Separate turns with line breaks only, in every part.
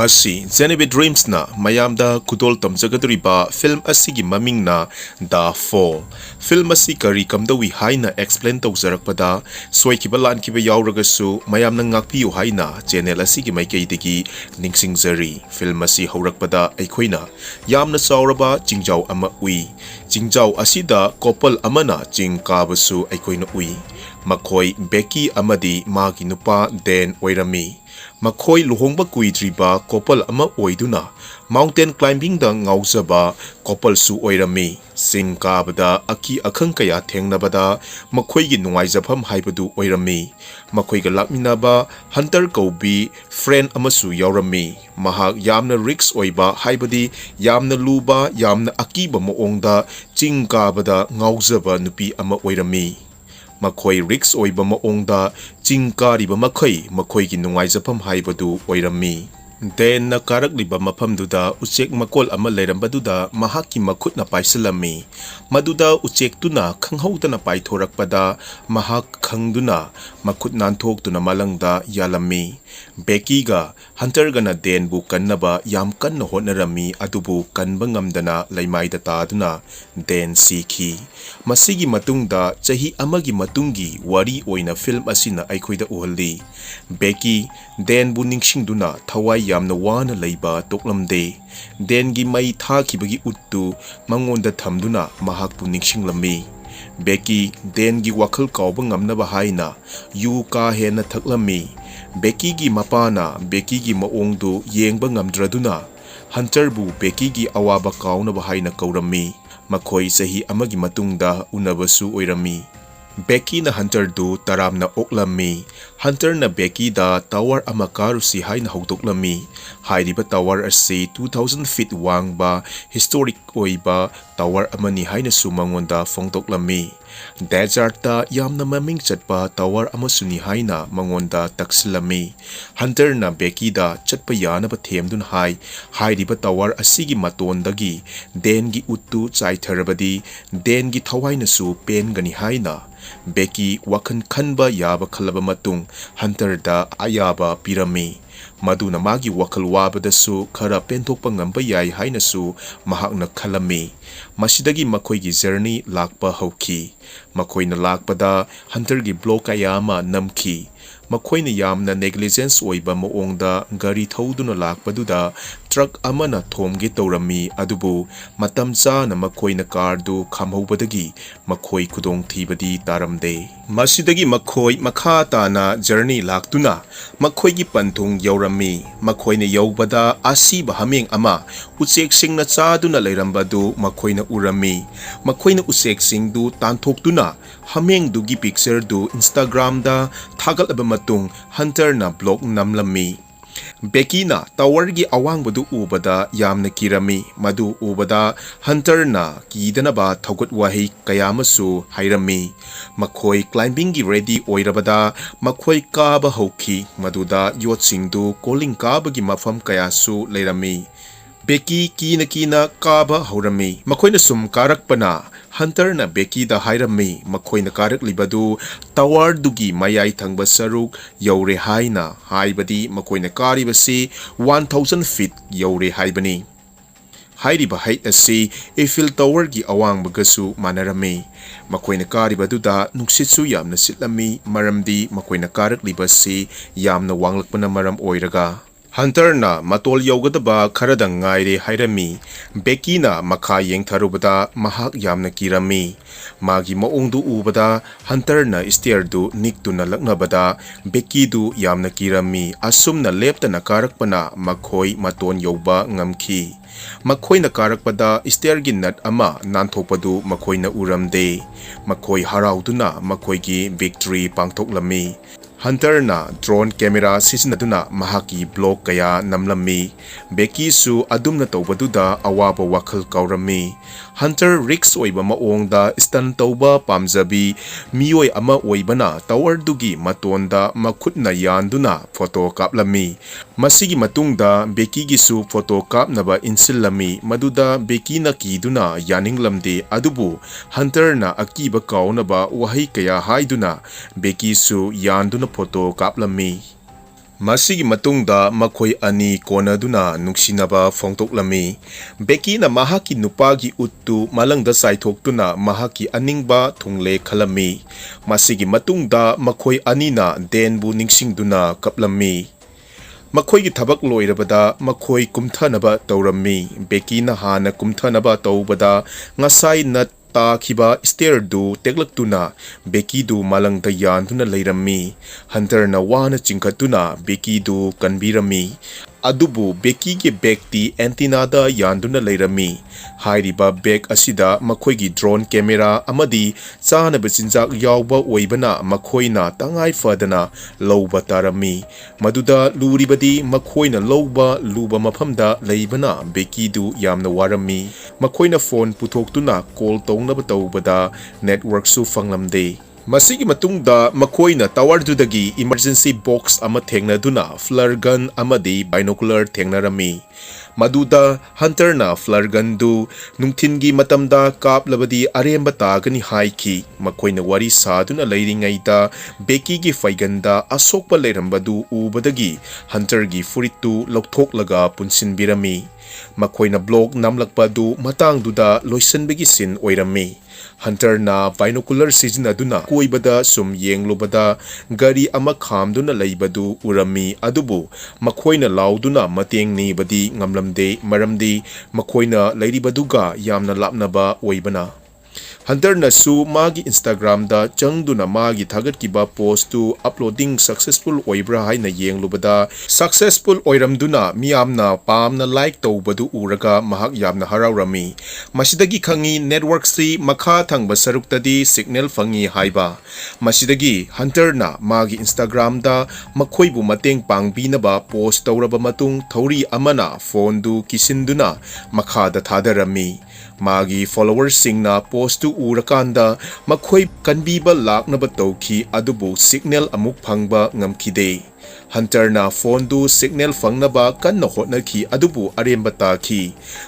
Masi Genevieve Dreams na mayamda kudol tamjagadriba film asigi maming na The Fall. Film asi kari kamdawi haina explain tawjarakpada soikiba lankiba yauragasu mayamna ngakpiyu haina channel asigi maikeidagi ningsingjari. Film asi haurakpada aikhoina yamna chauraba jingjau ama ui. Jingjau asida couple amana jing kabasu aikhoina ui. Makhoi Becky amadi magi nupa Den oirami. Makhoi luhongba kuidriba couple ama oiduna mountain climbing da ngauzaba couple su oirami. Sing kabada aki akhang kaya thengnabada makhoi gi nungaijafam haibadu oirami. Makhoi ga lakminaba hunter kaubi friend amasu yaurami. Mahak yamna risk oiba haibadi yamna luba yamna akiba moongda ching kabada ngauzaba nupi ama oirami. Makhoi risk oiba maongda chingkariba makhoi gi nungaijafam haibadu oirami. Den na karagliba mafamduda uchek makol ama leirambadudha mahakki makhutna paisalami. Maduda uchek tuna khanghaudana paithorakpada mahak khangduna makhut nanthokduna malangda yalami. Becky ga hunter gana Den bu kannaba yam kanna hotnarami adubu kanba ngamdana leimaida taduna Den sikhi. Masigi matungda chahi amagi matungi wari oina film asina aikhoida uhalli. Becky Den bu ningsingduna thawai yamna wana leiba toklamde. Den gi mai thakibagi uttu mangonda thamduna mahakpu ningsinglami. Becky Den gi wakhal kauba ngamnaba haina yu ka hena thaklami. Becky gi mapana Becky gi maongdu yengba ngamdraduna hunter bu Becky gi awaba kaunaba haina kaurami. Makhoi sahi amagi matungda unabasu oirami. Becky na hunter du taramna oklami. Hunter na Becky da tower ama karusi haina haudoklami. Hairiba tower asi 2,000 feet wangba historic oiba tower amani haina sumangonda fongdoklami. Deserta yamna maming chatpa tower amasuni haina mangonda taksilami. Hunter na Becky da chatpa yanaba themdun hai. Hairiba tower asigi matondagi Den gi uttu chaitharabadi Den gi thawaina su pen gani haina. Becky wakan khanba yaba khalaba matung hunter da ayaba pirami. Maduna magi wakal wabadasu khara penthokpa ngamba yai hainasu mahakna khalami. Masidagi makhoi gi journey lakpa hauki. Makhoina lakpada hunter gi block ayama namki. Makhoina yamna negligence oiba moongda gari thauduna lakpaduda truck amana thomge tawrami adubu matam chana makhoina car du khamhaubadagi makhoi khudong thibadi taramde. Masidagi makhoi makha tana journey laktuna makhoi gi panthung yaurami. Makhoina yaubada asiba hameng ama uchek singna chaduna leirambadu makhoina urami. Makhoina uchek singdu tanthokduna hameng dugi picture du Instagram da thagalaba matung hunter na blog namlami. Becky na tower gi awangbadu ubada yamna kirami. Madu ubada hunter na kidanaba thogut wahi kayamasu hairami. Makhoi climbing gi ready oirabada makhoi kaba hauki. Maduda yotsingdu calling kaba gi mafam kayasu leirami. Becky kina kaba haurami. Makhoina sum karakpana hunter na Becky da hairami. Makhoina karak libadu tower dugi mayai thangba saruk yaure haina. Haibadi makhoina karibasi 1,000 feet yaure haibani. Hairiba height asi Eiffel Tower gi awang bagasu manarami. Makhoina karibaduda nuksitsu yamna sitlami maramdi makhoina karak libasi yamna wanglakpana maram oiraga. Hunter na matol yaugadaba kharadang ngaire hairami. Becky na makha yengtharubada mahak yamna kirami. Magi maongdu ubada hunter na stair du niktuna laknabada Becky du yamna kirami. Asumna leptana karakpana makhoi maton yauba ngamki. Makhoi na karakpada stair gi nat ama nanthokpadu makhoi na uramde. Makhoi harauduna makhoi gi victory pangthoklami. Hunter na drone camera sisinaduna mahaki blog kaya namlami. Becky su adumna tawbaduda awaba wakhal kaurami. Hunter risk oiba maongda stun tawba pamjabi miyoi ama oibana tower dugi matonda makhutna yanduna photo kaplami. Masigi matungda Becky gi su photo kapnaba insillami. Maduda Becky na kiduna yaninglamde adubu Hunter na akiba kaunaba wahi kaya haiduna Becky su yanduna photo kaplami. ꯃꯁꯤꯒꯤ ꯃꯇꯨꯡꯗ ꯃꯈꯣꯏ ꯑꯅꯤ ꯀꯣꯟꯅꯗꯨꯅ ꯅꯨꯡꯁꯤꯅꯕ ꯐꯣꯡꯗꯣꯛꯂꯝꯃꯤ꯫ ꯕꯦꯀꯤꯅ ꯃꯍꯥꯛꯀꯤ ꯅꯨꯄꯥꯒꯤ ꯎꯠꯇꯨ ꯃꯥꯂꯪꯗ ꯆꯥꯏꯊꯣꯛꯇꯨꯅ ꯃꯍꯥꯛꯀꯤ ꯑꯅꯤꯡꯕ ꯊꯨꯡꯂꯦ ꯈꯜꯂꯝꯃꯤ꯫ ꯃꯁꯤꯒꯤ ꯃꯇꯨꯡꯗ ꯃꯈꯣꯏ ꯑꯅꯤꯅ ꯗꯦꯟꯕꯨ ꯅꯤꯡꯁꯤꯡꯗꯨꯅ ꯀꯞꯂꯝꯃꯤ꯫ ꯃꯈꯣꯏꯒꯤ ꯊꯕꯛ ꯂꯣꯏꯔꯕꯗ ꯃꯈꯣꯏ ꯀꯨꯝꯊꯅꯕ ꯇꯧꯔꯝꯃꯤ꯫ ꯕꯦꯀꯤꯅ ꯍꯥꯟꯅ ꯀꯨꯝꯊꯅꯕ ꯇꯧꯕꯗ ꯉꯁꯥꯏ ꯅꯠ ꯇꯥꯈꯤꯕ ꯁ꯭ꯇꯦꯌꯔꯗꯨ ꯇꯦꯛꯂꯛꯇꯨꯅ ꯕꯦꯀꯤꯗꯨ ꯃꯥꯂꯪꯗ ꯌꯥꯟꯗꯨꯅ ꯂꯩꯔꯝꯃꯤ꯫ ꯍꯟꯇꯔꯅ ꯋꯥꯅ ꯆꯤꯡꯈꯠꯇꯨꯅ ꯕꯦꯀꯤꯗꯨ ꯀꯟꯕꯤꯔꯝꯃꯤ꯫ ꯑꯗꯨꯕꯨ ꯕꯦꯀꯤꯒꯤ ꯕꯦꯒꯇꯤ ꯑꯦꯟꯇꯤꯅꯥꯗ ꯌꯥꯟꯗꯨꯅ ꯂꯩꯔꯝꯃꯤ꯫ ꯍꯥꯏꯔꯤꯕ ꯕꯦꯒ ꯑꯁꯤꯗ ꯃꯈꯣꯏꯒꯤ ꯗ꯭ꯔꯣꯟ ꯀꯦꯃꯦꯔꯥ ꯑꯃꯗꯤ ꯆꯥꯅꯕ ꯆꯤꯟꯖꯥꯛ ꯌꯥꯎꯕ ꯑꯣꯏꯕꯅ ꯃꯈꯣꯏꯅ ꯇꯉꯥꯏ ꯐꯗꯅ ꯂꯧꯕ ꯇꯥꯔꯝꯃꯤ꯫ ꯃꯗꯨꯗ ꯂꯨꯔꯤꯕꯗꯤ ꯃꯈꯣꯏꯅ ꯂꯧꯕ ꯂꯨꯕ ꯃꯐꯝꯗ ꯂꯩꯕꯅ ꯕꯦꯀꯤꯗꯨ ꯌꯥꯝꯅ ꯋꯥꯔꯝꯃꯤ꯫ ꯃꯈꯣꯏꯅ ꯐꯣꯟ ꯄꯨꯊꯣꯛꯇꯨꯅ ꯀꯣꯜ ꯇꯧꯅꯕ ꯇꯧꯕꯗ ꯅꯦꯠꯋꯥꯔꯛꯁꯨ ꯐꯪꯂꯝꯗꯦ꯫ ꯃꯁꯤꯒꯤ ꯃꯇꯨꯡꯗ ꯃꯈꯣꯏꯅ ꯇꯋꯥꯔꯗꯨꯗꯒꯤ ꯏꯃꯔꯖꯦꯟꯁꯤ ꯕꯣꯛꯁ ꯑꯃ ꯊꯦꯡꯅꯗꯨꯅ ꯐ꯭ꯂꯔ ꯒꯟ ꯑꯃꯗꯤ ꯕꯥꯏꯅꯣꯀꯨꯂꯔ ꯊꯦꯡꯅꯔꯝꯃꯤ꯫ ꯃꯗꯨꯗ ꯍꯟꯇꯔꯅ ꯐ꯭ꯂꯔ ꯒꯟꯗꯨ ꯅꯨꯡꯊꯤꯟꯒꯤ ꯃꯇꯝꯗ ꯀꯥꯞꯂꯕꯗꯤ ꯑꯔꯦꯝꯕ ꯇꯥꯒꯅꯤ ꯍꯥꯏꯈꯤ꯫ ꯃꯈꯣꯏꯅ ꯋꯥꯔꯤ ꯁꯥꯗꯨꯅ ꯂꯩꯔꯤꯉꯩꯗ ꯕꯦꯀꯤꯒꯤ ꯐꯩꯒꯟꯗ ꯑꯁꯣꯛꯄ ꯂꯩꯔꯝꯕꯗꯨ ꯎꯕꯗꯒꯤ ꯍꯟꯇꯔꯒꯤ ꯐꯨꯔꯤꯠꯇꯨ ꯂꯧꯊꯣꯛꯂꯒ ꯄꯨꯟꯁꯤꯟꯕꯤꯔꯝꯃꯤ꯫ ꯃꯈꯣꯏꯅ ꯕ꯭ꯂꯣꯒ ꯅꯝꯂꯛꯄ ꯑꯗꯨ ꯃꯇꯥꯡꯗꯨꯗ ꯂꯣꯏꯁꯤꯟꯕꯒꯤ ꯁꯤꯟ ꯑꯣꯏꯔꯝꯃꯤ꯫ ꯍꯟꯇꯔꯅ ꯕꯥꯏꯅꯣꯀꯨꯂꯔ ꯁꯤꯖꯤꯟꯅꯗꯨꯅ ꯑꯀꯣꯏꯕꯗ ꯁꯨꯝ ꯌꯦꯡꯂꯨꯕꯗ ꯒꯥꯔꯤ ꯑꯃ ꯈꯥꯝꯗꯨꯅ ꯂꯩꯕꯗꯨ ꯎꯔꯝꯃꯤ꯫ ꯑꯗꯨꯕꯨ ꯃꯈꯣꯏꯅ ꯂꯥꯎꯗꯨꯅ ꯃꯇꯦꯡ ꯅꯤꯕꯗꯤ ꯉꯝꯂꯝꯗꯦ ꯃꯔꯝꯗꯤ ꯃꯈꯣꯏꯅ ꯂꯩꯔꯤꯕꯗꯨꯒ ꯌꯥꯝꯅ ꯂꯥꯞꯅꯕ ꯑꯣꯏꯕꯅ꯫ ꯍꯟꯇꯔꯅꯁꯨ ꯃꯥꯒꯤ ꯏꯟꯁꯇꯥꯒ꯭ꯔꯥꯝꯗ ꯆꯪꯗꯨꯅ ꯃꯥꯒꯤ ꯊꯥꯒꯠꯈꯤꯕ ꯄꯣꯁꯇꯨ ꯑꯞꯂꯣꯗꯤꯡ ꯁꯛꯁꯦꯁꯐꯨꯜ ꯑꯣꯏꯕ꯭ꯔꯥ ꯍꯥꯏꯅ ꯌꯦꯡꯂꯨꯕꯗ ꯁꯛꯁꯦꯁꯐꯨꯜ ꯑꯣꯏꯔꯝꯗꯨꯅ ꯃꯤꯌꯥꯝꯅ ꯄꯥꯝꯅ ꯂꯥꯏꯛ ꯇꯧꯕꯗꯨ ꯎꯔꯒ ꯃꯍꯥꯛ ꯌꯥꯝꯅ ꯍꯔꯥꯎꯔꯝꯃꯤ꯫ ꯃꯁꯤꯗꯒꯤ ꯈꯪꯏ ꯅꯦꯠꯋꯥꯔꯛꯁꯤ ꯃꯈꯥ ꯊꯪꯕ ꯁꯔꯨꯛꯇꯗꯤ ꯁꯤꯒꯅꯦꯜ ꯐꯪꯏ ꯍꯥꯏꯕ꯫ ꯃꯁꯤꯗꯒꯤ ꯍꯟꯇꯔꯅ ꯃꯥꯒꯤ ꯏꯟꯁꯇꯥꯒ꯭ꯔꯥꯝꯗ ꯃꯈꯣꯏꯕꯨ ꯃꯇꯦꯡ ꯄꯥꯡꯕꯤꯅꯕ ꯄꯣꯁ ꯇꯧꯔꯕ ꯃꯇꯨꯡ ꯊꯧꯔꯤ ꯑꯃꯅ ꯐꯣꯟꯗꯨ ꯀꯤꯁꯤꯟꯗꯨꯅ ꯃꯈꯥꯗ ꯊꯥꯗꯔꯝꯃꯤ꯫ ꯃꯥꯒꯤ ꯐꯣꯂꯣꯋꯔꯁꯤꯡꯅ ꯄꯣꯁꯇꯨ ꯎꯔꯀꯥꯟꯗ ꯃꯈꯣꯏ ꯀꯟꯕꯤꯕ ꯂꯥꯛꯅꯕ ꯇꯧꯈꯤ ꯑꯗꯨꯕꯨ ꯁꯤꯒꯅꯦꯜ ꯑꯃꯨꯛ ꯐꯪꯕ ꯉꯝꯈꯤꯗꯦ꯫ ꯍꯟꯇꯔꯅ ꯐꯣꯟꯗꯨ ꯁꯤꯒꯅꯦꯜ ꯐꯪꯅꯕ ꯀꯟꯅ ꯍꯣꯠꯅꯈꯤ ꯑꯗꯨꯕꯨ ꯑꯔꯦꯝꯕ ꯇꯥꯈꯤ꯫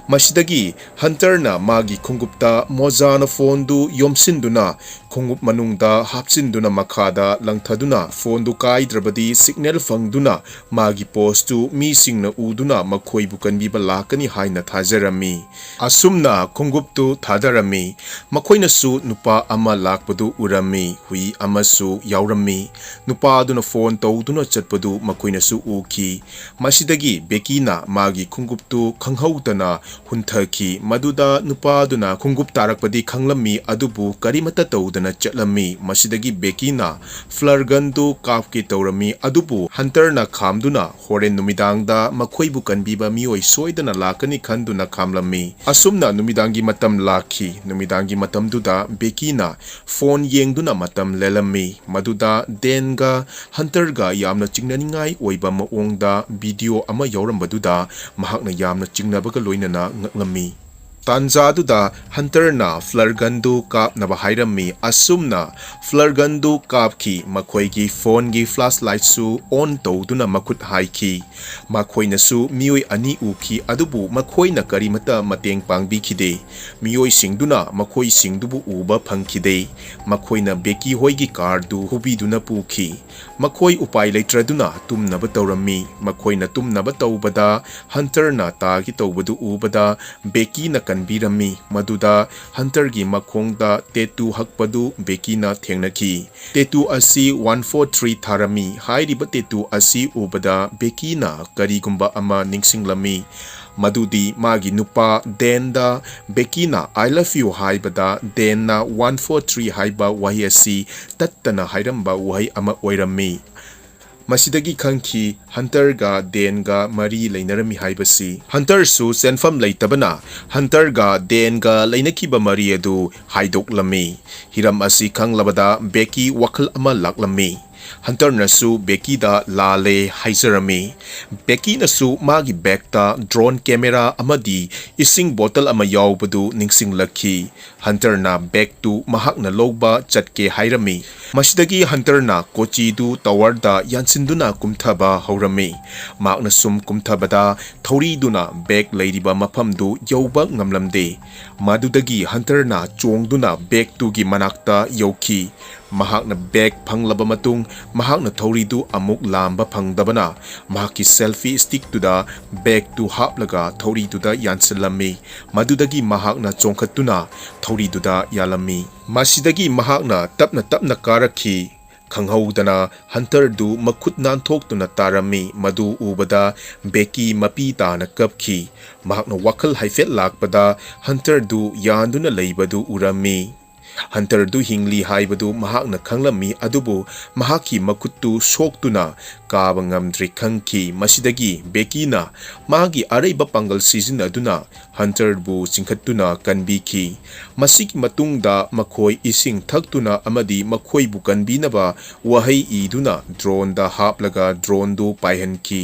ꯃꯁꯤꯗꯒꯤ ꯍꯟꯇꯔꯅ ꯃꯥꯒꯤ ꯈꯣꯡꯎꯞꯇ ꯃꯣꯖꯥꯅ ꯐꯣꯟꯗꯨ ꯌꯣꯝꯁꯤꯟꯗꯨꯅ ꯈꯣꯡꯎꯞ ꯃꯅꯨꯡꯗ ꯍꯥꯞꯆꯤꯟꯗꯨꯅ ꯃꯈꯥꯗ ꯂꯪꯊꯗꯨꯅ ꯐꯣꯟꯗꯨ ꯀꯥꯏꯗ꯭ꯔꯕꯗꯤ ꯁꯤꯒꯅꯦꯜ ꯐꯪꯗꯨꯅ ꯃꯥꯒꯤ ꯄꯣꯁꯇꯨ ꯃꯤꯁꯤꯡꯅ ꯎꯗꯨꯅ ꯃꯈꯣꯏꯕꯨ ꯀꯟꯕꯤꯕ ꯂꯥꯛꯀꯅꯤ ꯍꯥꯏꯅ ꯊꯥꯖꯔꯝꯃꯤ꯫ ꯑꯁꯨꯝꯅ ꯈꯣꯡꯎꯞꯇꯨ ꯊꯥꯗꯔꯝꯃꯤ꯫ ꯃꯈꯣꯏꯅꯁꯨ ꯅꯨꯄꯥ ꯑꯃ ꯂꯥꯛꯄꯗꯨ ꯎꯔꯝꯃꯤ꯫ ꯍꯨꯏ ꯑꯃꯁꯨ ꯌꯥꯎꯔꯝꯃꯤ꯫ ꯅꯨꯄꯥꯗꯨꯅ ꯐꯣꯟ ꯇꯧꯗꯨꯅ ꯆꯠꯄꯗꯨ ꯃꯈꯣꯏꯅꯁꯨ ꯎꯈꯤ꯫ ꯃꯁꯤꯗꯒꯤ ꯕꯦꯀꯤꯅ ꯃꯥꯒꯤ ꯈꯣꯡꯎꯞꯇꯨ ꯈꯪꯍꯧꯗꯅ ꯍꯨꯟꯊꯈꯤ꯫ ꯃꯗꯨꯗ ꯅꯨꯄꯥꯗꯨꯅ ꯈꯣꯡꯎꯞ ꯇꯥꯔꯛꯄꯗꯤ ꯈꯪꯂꯝꯃꯤ ꯑꯗꯨꯕꯨ ꯀꯔꯤꯃꯠꯇ ꯇꯧꯗꯅ ꯆꯠꯂꯝꯃꯤ꯫ ꯃꯁꯤꯗꯒꯤ ꯕꯦꯀꯤꯅ ꯐ꯭ꯂꯔ ꯒꯟꯗꯨ ꯀꯥꯞꯀꯦ ꯇꯧꯔꯝꯃꯤ ꯑꯗꯨꯕꯨ ꯍꯟꯇꯔꯅ ꯈꯥꯝꯗꯨꯅ ꯍꯣꯔꯦꯟ ꯅꯨꯃꯤꯗꯥꯡꯗ ꯃꯈꯣꯏꯕꯨ ꯀꯟꯕꯤꯕ ꯃꯤꯑꯣꯏ ꯁꯣꯏꯗꯅ ꯂꯥꯛꯀꯅꯤ ꯈꯟꯗꯨꯅ ꯈꯥꯝꯂꯝꯃꯤ꯫ ꯑꯁꯨꯝꯅ ꯅꯨꯃꯤꯗꯥꯡꯒꯤ ꯃꯇꯝ ꯂꯥꯛꯈꯤ꯫ ꯅꯨꯃꯤꯗꯥꯡꯒꯤ ꯃꯇꯝꯗꯨꯗ ꯕꯦꯀꯤꯅ ꯐꯣꯟ ꯌꯦꯡꯗꯨꯅ ꯃꯇꯝ ꯂꯦꯜꯂꯝꯃꯤ꯫ ꯃꯗꯨꯗ ꯗꯦꯟꯒ ꯍꯟꯇꯔꯒ ꯌꯥꯝꯅ ꯆꯤꯡꯅꯅꯤꯡꯉꯥꯏ ꯑꯣꯏꯕ ꯃꯑꯣꯡꯗ ꯚꯤꯗꯤꯑꯣ ꯑꯃ ꯌꯥꯎꯔꯝꯕꯗꯨꯗ ꯃꯍꯥꯛꯅ ꯌꯥꯝꯅ ꯆꯤꯡꯅꯕꯒ ꯂꯣꯏꯅꯅ ꯉꯛꯂꯝꯃꯤ꯫ ꯇꯥꯟꯖꯥꯗꯨꯗ ꯍꯟꯇꯔꯅ ꯐ꯭ꯂꯔ ꯒꯟꯗꯨ ꯀꯥꯞꯅꯕ ꯍꯥꯏꯔꯝꯃꯤ꯫ ꯑꯁꯨꯝꯅ ꯐ꯭ꯂꯔ ꯒꯟꯗꯨ ꯀꯥꯞꯈꯤ꯫ ꯃꯈꯣꯏꯒꯤ ꯐꯣꯟꯒꯤ ꯐ꯭ꯂꯥꯁꯂꯥꯏꯠꯁꯨ ꯑꯣꯟ ꯇꯧꯗꯨꯅ ꯃꯈꯨꯠ ꯍꯥꯏꯈꯤ꯫ ꯃꯈꯣꯏꯅꯁꯨ ꯃꯤꯑꯣꯏ ꯑꯅꯤ ꯎꯈꯤ ꯑꯗꯨꯕꯨ ꯃꯈꯣꯏꯅ ꯀꯔꯤꯃꯠꯇ ꯃꯇꯦꯡ ꯄꯥꯡꯕꯤꯈꯤꯗꯦ꯫ ꯃꯤꯑꯣꯏꯁꯤꯡꯗꯨꯅ ꯃꯈꯣꯏꯁꯤꯡꯗꯨꯕꯨ ꯎꯕ ꯐꯪꯈꯤꯗꯦ꯫ ꯃꯈꯣꯏꯅ ꯕꯦꯀꯤ ꯍꯣꯏꯒꯤ ꯀꯥꯔꯗꯨ ꯍꯨꯕꯤꯗꯨꯅ ꯄꯨꯈꯤ꯫ ꯃꯈꯣꯏ ꯎꯄꯥꯏ ꯂꯩꯇ꯭ꯔꯗꯨꯅ ꯇꯨꯝꯅꯕ ꯇꯧꯔꯝꯃꯤ꯫ ꯃꯈꯣꯏꯅ ꯇꯨꯝꯅꯕ ꯇꯧꯕꯗ ꯍꯟꯇꯔꯅ ꯇꯥꯒꯦ ꯇꯧꯕꯗꯨ ꯎꯕꯗ ꯕꯦꯀꯤꯅ ꯀꯟꯕꯤꯔꯝꯃꯤ꯫ ꯃꯗꯨꯗ ꯍꯟꯇꯔꯒꯤ ꯃꯈꯣꯡꯗ ꯇꯦꯇꯨ ꯍꯛꯄꯗꯨ ꯕꯦꯀꯤꯅ ꯊꯦꯡꯅꯈꯤ꯫ ꯇꯦꯇꯨ ꯑꯁꯤ 143 ꯊꯥꯔꯝꯃꯤ꯫ ꯍꯥꯏꯔꯤꯕ ꯇꯦꯇꯨ ꯑꯁꯤ ꯎꯕꯗ ꯕꯦꯀꯤꯅ ꯀꯔꯤꯒꯨꯝꯕ ꯑꯃ ꯅꯤꯡꯁꯤꯡꯂꯝꯃꯤ꯫ ꯃꯗꯨꯗꯤ ꯃꯥꯒꯤ ꯅꯨꯄꯥ ꯗꯦꯟꯗ ꯕꯦꯀꯤꯅ "ꯑꯥꯏ ꯂꯚ ꯌꯨ" ꯍꯥꯏꯕꯗ ꯗꯦꯟꯅ 143 ꯍꯥꯏꯕ ꯋꯥꯍꯩ ꯑꯁꯤ ꯇꯠꯇꯅ ꯍꯥꯏꯔꯝꯕ ꯋꯥꯍꯩ ꯑꯃ ꯑꯣꯏꯔꯝꯃꯤ꯫ ꯃꯁꯤꯗꯒꯤ ꯈꯪꯈꯤ ꯍꯟꯇꯔꯒ ꯗꯦꯟꯒ ꯃꯔꯤ ꯂꯩꯅꯔꯝꯃꯤ ꯍꯥꯏꯕꯁꯤ꯫ ꯍꯟꯇꯔꯁꯨ ꯆꯦꯟꯐꯝ ꯂꯩꯇꯕꯅ ꯍꯟꯇꯔꯒ ꯗꯦꯟꯒ ꯂꯩꯅꯈꯤꯕ ꯃꯔꯤ ꯑꯗꯨ ꯍꯥꯏꯗꯣꯛꯂꯝꯃꯤ꯫ ꯍꯤꯔꯝ ꯑꯁꯤ ꯈꯪꯂꯕꯗ ꯕꯦꯀꯤ ꯋꯥꯈꯜ ꯑꯃ ꯂꯥꯛꯂꯝꯃꯤ꯫ ꯍꯟꯇꯔꯅꯁꯨ ꯕꯦꯀꯤꯗ ꯂꯥꯜꯂꯦ ꯍꯥꯏꯖꯔꯝꯃꯤ꯫ ꯕꯦꯀꯤꯅꯁꯨ ꯃꯥꯒꯤ ꯕꯦꯒꯇ ꯗ꯭ꯔꯣꯟ ꯀꯦꯃꯦꯔꯥ ꯑꯃꯗꯤ ꯏꯁꯤꯡ ꯕꯣꯇꯜ ꯑꯃ ꯌꯥꯎꯕꯗꯨ ꯅꯤꯡꯁꯤꯡꯂꯛꯈꯤ꯫ ꯍꯟꯇꯔꯅ ꯕꯦꯒꯇꯨ ꯃꯍꯥꯛꯅ ꯂꯧꯕ ꯆꯠꯀꯦ ꯍꯥꯏꯔꯝꯃꯤ꯫ ꯃꯁꯤꯗꯒꯤ ꯍꯟꯇꯔꯅ ꯀꯣꯆꯤꯗꯨ ꯇꯋꯥꯔꯗ ꯌꯥꯟꯁꯤꯟꯗꯨꯅ ꯀꯨꯝꯊꯕ ꯍꯧꯔꯝꯃꯤ꯫ ꯃꯍꯥꯛꯅ ꯁꯨꯝ ꯀꯨꯝꯊꯕꯗ ꯊꯧꯔꯤꯗꯨꯅ ꯕꯦꯒ ꯂꯩꯔꯤꯕ ꯃꯐꯝꯗꯨ ꯌꯧꯕ ꯉꯝꯂꯝꯗꯦ꯫ ꯃꯗꯨꯗꯒꯤ ꯍꯟꯇꯔꯅ ꯆꯣꯡꯗꯨꯅ ꯕꯦꯒꯇꯨꯒꯤ ꯃꯅꯥꯛꯇ ꯌꯧꯈꯤ꯫ mahakna bag phanglaba matung mahakna thori du amuk lamba phangdabana mahaki selfie stick tu da bag tu haplaga thori tu da yansalami madudagi mahakna chongkhatuna thori tu da yalami masidagi mahakna tapna karakhi khanghaudana hunter du makhut nan thok tu na tarami madu ubada beki mapi ta na kapki mahakna wakhal haifet lakpada hunter du yanduna leibadu urami hunter du hingli haibadu mahakna khanglami adubu mahaki makuttu soktuna kaba ngamdri khangki masidagi beki na magi araiba pangal season aduna hunter bu chingkhatuna kanbiki masiki matungda makhoi ising thaktuna amadi makhoi bu kanbinaba wahai iduna drone da haplaga drone du paihanki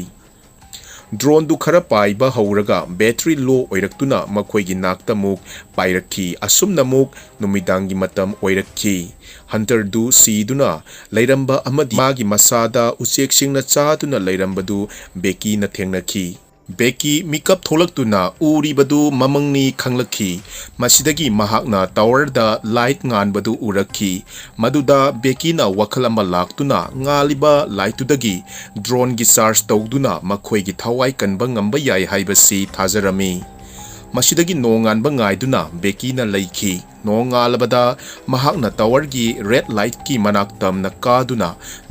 drone du khara paiba hauraga battery low oiraktuna makhoigi nakta muk pairakhi asumna muk numidangi matam oirakhi hunter du siduna leiramba amadi magi masada uchek singna chaatuna leirambadu beki na thengnakhi beki mikap tholak-tuna uribadu mamangni khanglakhi masidagi mahakna tower da light nganbadu urakhi maduda beki na wakhal ama laktuna ngaliba light tudagi drone gi charge tawduna makhoi gi thawai kanba ngamba yai haibasi thajarami masidagi nongan ba ngaiduna beki na leikhi nongalabada mahakna tower gi red light ki manaktam na kaduna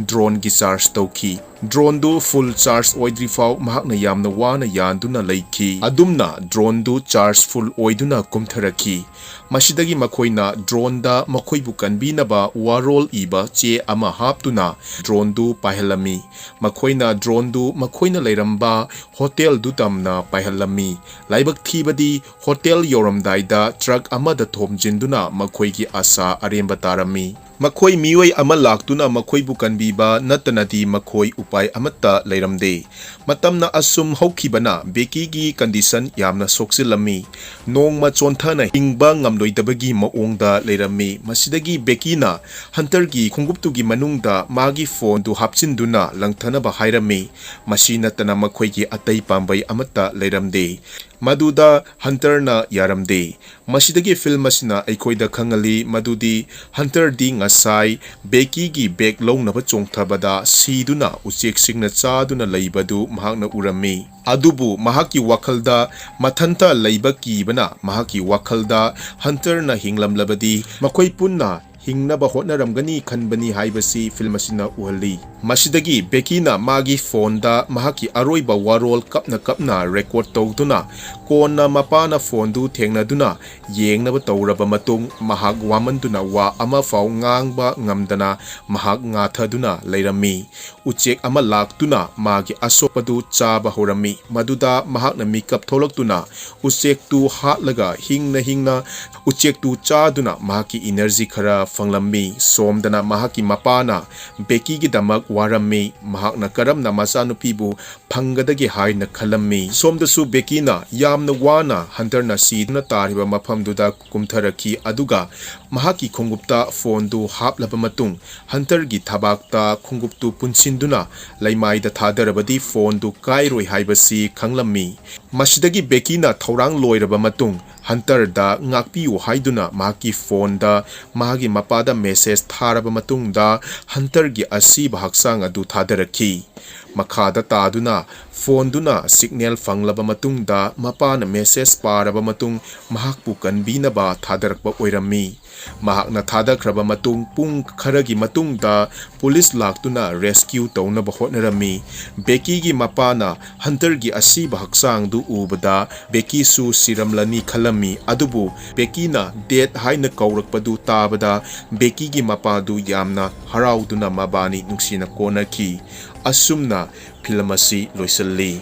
drone gi charge tawki drone du full charge oidri fau mahakna yamna wana yanduna leikhi adumna drone du charge full oiduna kumtharaki masidagi makhoina drone da makhoi bu kanbinaba warol iba che ama haptuna drone du pahelami makhoina drone du makhoina leiramba hotel du tamna pahelami laibak thibadi hotel yoramdaida truck amada thomjinduna makhoigi asa aremba tarami makhoi mioi ama laktuna makhoi bu kanbiba natanadi makhoi upai amatta leiramde matamna asum hokhibana beki gi condition yamna soksilami nongma chonthana hingba ngamloidabagi maongda leirami masidagi bekina hunter gi khunguptu gi manungda magi phone du hapchinduna langthana ba hairami masina tana makhoi gi atai pambai amatta leiramde maduda hunter na yaramde masidagi film asina aikoida khangali madudi hunter di ngasai beki gi bag longnaba chongthabada siduna uchek singna chaduna leibadu mahakna urami adubu mahaki wakhalda mathanta leiba kibana mahaki wakhalda hunter na hinglamlabadi makhoi punna hingnaba hotnaramgani khanbani haibasi film asina uhalli masidagi bekina magi phone da mahaki aroiba warol kapna record tawduna konna mapana phone du thengnaduna yengnaba tawraba matung mahak wamanduna wa ama fau ngangba ngamdana mahak ngathaduna leirami uchek ama laktuna magi asopadu chaba horami maduda mahakna makeup tholaktuna uchek tu hatlaga hingna uchek tu chaduna mahaki energy khara fanglami somdana mahaki mapana beki gi damak warami mahakna karamna masanupibu phangadagi haina khalami somdasu bekina yamna wana hunterna sidna tariba maphamduda kumtharaki aduga mahaki khungupta phone du haplaba matung hunter gi thabakta khunguptu punsinduna laimaida thadarabadi phone du kairoi haibasi khanglami masidagi bekina thorang loiraba matung hunter da ngakpiu haiduna mahaki phone da mahagi mapada message tharaba matungda hunter gi asiba haksang adu thadaraki makhada taduna phone duna signal fanglaba matungda mapana message paraba matung mahakpu kanbinaba thadarakpa oirami mahakna thadakraba matung pung kharagi matungda police laktuna rescue taunaba hotnarami beki gi mapana hunter gi asiba haksang du ubada beki su siramlani khalami adubu bekina dead haina kaurakpadu tabada beki gi mapadu yamna harauduna mabani nuksina konaki asumna film asi loisalli